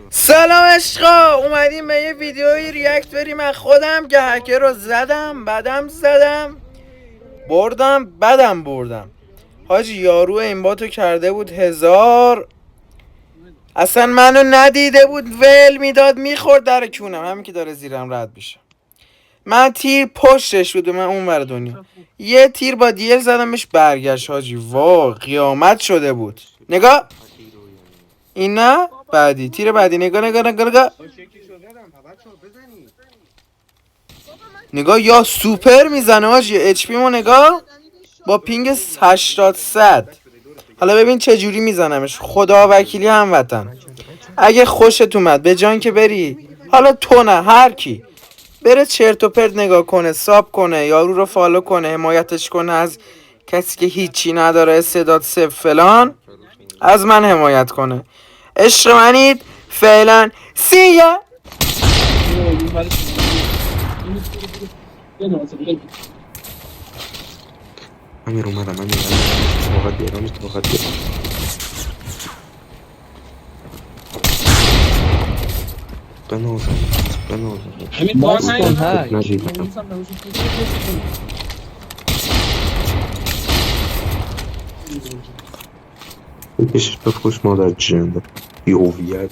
سلام عشقا، اومدیم به یه ویدیوی ریاکت بریم از خودم که هکر رو زدم، بدم زدم، بردم حاجی. یارو این باتو کرده بود 1000، اصلا منو ندیده بود، ول میداد میخورد در کونم، همین که داره زیرم رد میشه. من تیر پشتش بود و من اون ور دنیا یه تیر با دیل زدمش، برگشت حاجی. وا قیامت شده بود. نگاه این نه بعدی تیر بعدی، نگاه یا سوپر میزنه حاجی. اچ پی مو نگاه، با پینگ 80 100. حالا ببین چه جوری میزنمش، خدا وکیلی هموطن. اگه خوشت اومد به جان که بری، حالا تو نه هر کی بره چرت و پرت نگاه کنه، ساب کنه، یارو رو فالو کنه، حمایتش کنه از کسی که هیچی نداره، استعداد صفر فلان، از من حمایت کنه. عشق منید فعلا. سیه امیر اومدم فقط بیارم بنازم همین کار نیاد. ندیدم. بکشش بفروش مادر جنده بیهویت.